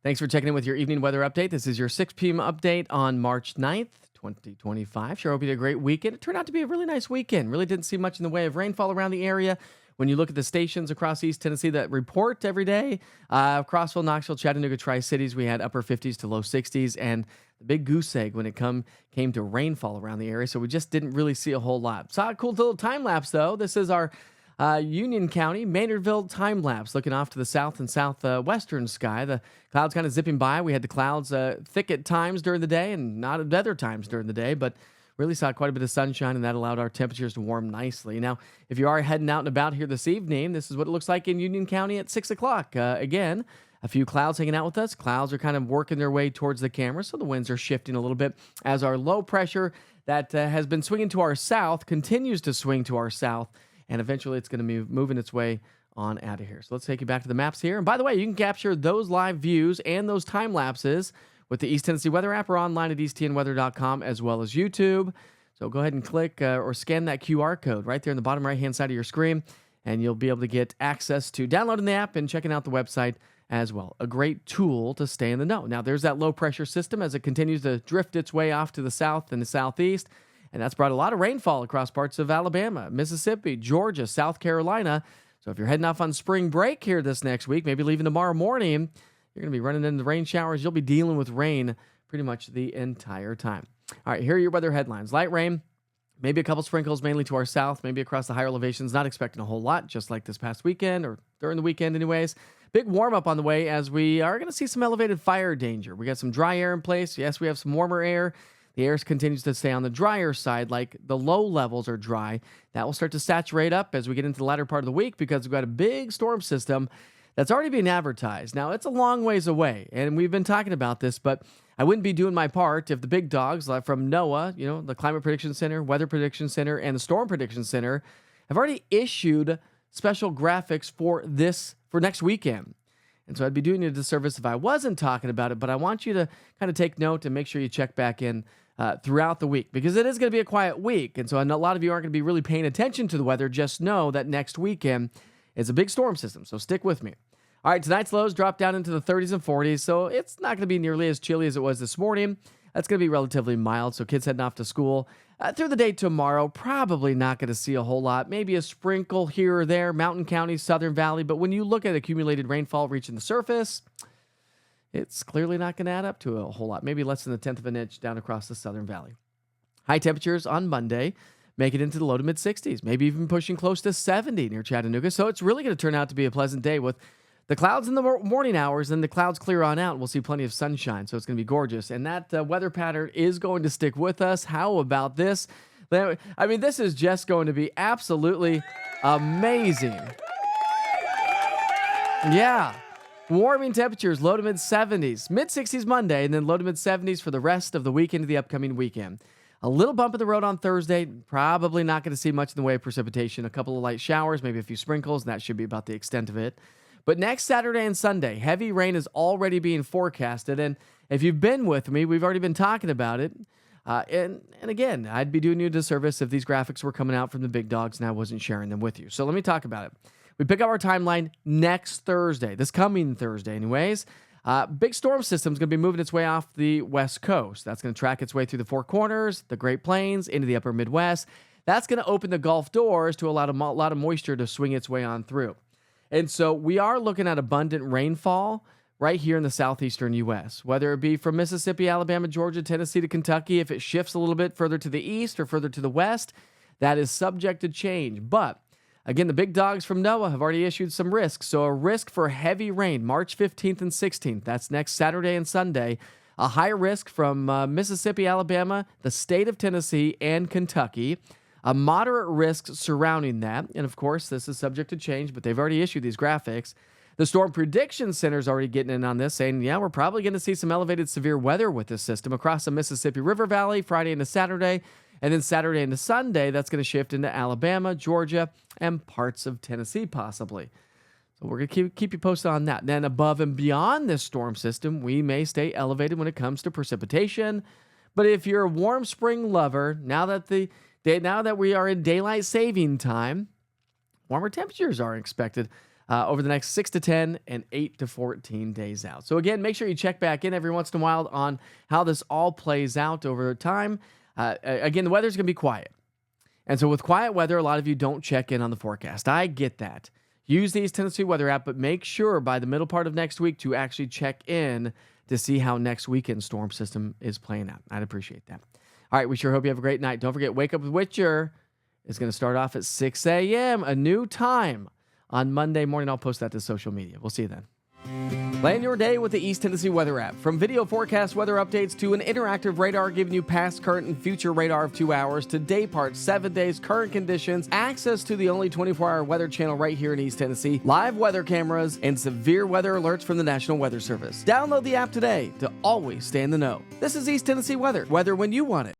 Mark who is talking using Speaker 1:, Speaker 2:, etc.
Speaker 1: Thanks for checking in with your evening weather update. This is your 6 p.m. update on March 9th, 2025. Sure hope you had a great weekend. It turned out to be a really nice weekend. Really didn't see much in the way of rainfall around the area. When you look at the stations across East Tennessee that report every day, Crossville, Knoxville, Chattanooga, Tri-Cities, we had upper 50s to low 60s, and the big goose egg when it came to rainfall around the area. So we just didn't really see a whole lot. Saw a cool little time lapse, though. This is our Union County, Maynardville time lapse, looking off to the south and southwestern sky. The clouds kind of zipping by. We had the clouds thick at times during the day and not at other times during the day, but really saw quite a bit of sunshine, and that allowed our temperatures to warm nicely. Now, if you are heading out and about here this evening, this is what it looks like in Union County at 6 o'clock. Again, a few clouds hanging out with us. Clouds are kind of working their way towards the camera, so the winds are shifting a little bit as our low pressure that has been swinging to our south continues to swing to our south, and eventually it's going to be moving its way on out of here. So let's take you back to the maps here. And by the way, you can capture those live views and those time lapses with the East Tennessee Weather app or online at easttnweather.com as well as YouTube. So go ahead and click or scan that QR code right there in the bottom right-hand side of your screen, and you'll be able to get access to downloading the app and checking out the website as well. A great tool to stay in the know. Now, there's that low-pressure system as it continues to drift its way off to the south and the southeast, and that's brought a lot of rainfall across parts of Alabama, Mississippi, Georgia, South Carolina. So if you're heading off on spring break here this next week, maybe leaving tomorrow morning, you're going to be running into rain showers. You'll be dealing with rain pretty much the entire time. All right, here are your weather headlines. Light rain, maybe a couple sprinkles, mainly to our south, maybe across the higher elevations. Not expecting a whole lot, just like this past weekend or during the weekend anyways. Big warm up on the way as we are going to see some elevated fire danger. We got some dry air in place. Yes, we have some warmer air. The air continues to stay on the drier side, like the low levels are dry. That will start to saturate up as we get into the latter part of the week because we've got a big storm system that's already being advertised. Now, it's a long ways away, and we've been talking about this, but I wouldn't be doing my part if the big dogs like from NOAA, the Climate Prediction Center, Weather Prediction Center, and the Storm Prediction Center have already issued special graphics for next weekend. And so I'd be doing you a disservice if I wasn't talking about it, but I want you to kind of take note and make sure you check back in throughout the week because it is going to be a quiet week. And so a lot of you aren't going to be really paying attention to the weather. Just know that next weekend is a big storm system, so stick with me. All right, tonight's lows drop down into the 30s and 40s, so it's not going to be nearly as chilly as it was this morning. That's going to be relatively mild, so kids heading off to school. Through the day tomorrow, probably not going to see a whole lot. Maybe a sprinkle here or there, mountain counties, Southern Valley, but when you look at accumulated rainfall reaching the surface, it's clearly not going to add up to a whole lot. Maybe less than a tenth of an inch down across the Southern Valley. High temperatures on Monday make it into the low to mid 60s, maybe even pushing close to 70 near Chattanooga. So it's really going to turn out to be a pleasant day with the clouds in the morning hours, and the clouds clear on out. We'll see plenty of sunshine, so it's going to be gorgeous. And that weather pattern is going to stick with us. How about this? I mean, this is just going to be absolutely amazing. Yeah. Warming temperatures, low to mid 70s, mid 60s Monday, and then low to mid 70s for the rest of the week into the upcoming weekend. A little bump in the road on Thursday. Probably not going to see much in the way of precipitation. A couple of light showers, maybe a few sprinkles, and that should be about the extent of it. But next Saturday and Sunday, heavy rain is already being forecasted. And if you've been with me, we've already been talking about it. And again, I'd be doing you a disservice if these graphics were coming out from the big dogs and I wasn't sharing them with you. So let me talk about it. We pick up our timeline next Thursday, this coming Thursday anyways. Big storm system is going to be moving its way off the west coast. That's going to track its way through the Four Corners, the Great Plains, into the upper Midwest. That's going to open the Gulf doors to allow a lot of moisture to swing its way on through. And so we are looking at abundant rainfall right here in the southeastern U.S., whether it be from Mississippi, Alabama, Georgia, Tennessee to Kentucky. If it shifts a little bit further to the east or further to the west, that is subject to change. But again, the big dogs from NOAA have already issued some risks. So a risk for heavy rain, March 15th and 16th. That's next Saturday and Sunday. A high risk from Mississippi, Alabama, the state of Tennessee, and Kentucky. A moderate risk surrounding that. And of course, this is subject to change, but they've already issued these graphics. The Storm Prediction Center is already getting in on this, saying, yeah, we're probably going to see some elevated severe weather with this system across the Mississippi River Valley Friday into Saturday. And then Saturday into Sunday, that's going to shift into Alabama, Georgia, and parts of Tennessee possibly. So we're going to keep you posted on that. Then above and beyond this storm system, we may stay elevated when it comes to precipitation. But if you're a warm spring lover, now that we are in daylight saving time, warmer temperatures are expected over the next 6 to 10 and 8 to 14 days out. So again, make sure you check back in every once in a while on how this all plays out over time. Again, the weather's going to be quiet. And so with quiet weather, a lot of you don't check in on the forecast. I get that. Use the East Tennessee Weather app, but make sure by the middle part of next week to actually check in to see how next weekend's storm system is playing out. I'd appreciate that. All right, we sure hope you have a great night. Don't forget, Wake Up with Witcher is going to start off at 6 a.m., a new time on Monday morning. I'll post that to social media. We'll see you then. Plan your day with the East Tennessee Weather app. From video forecast weather updates to an interactive radar giving you past, current, and future radar of 2 hours to day parts, 7 days, current conditions, access to the only 24-hour weather channel right here in East Tennessee, live weather cameras, and severe weather alerts from the National Weather Service. Download the app today to always stay in the know. This is East Tennessee Weather when you want it.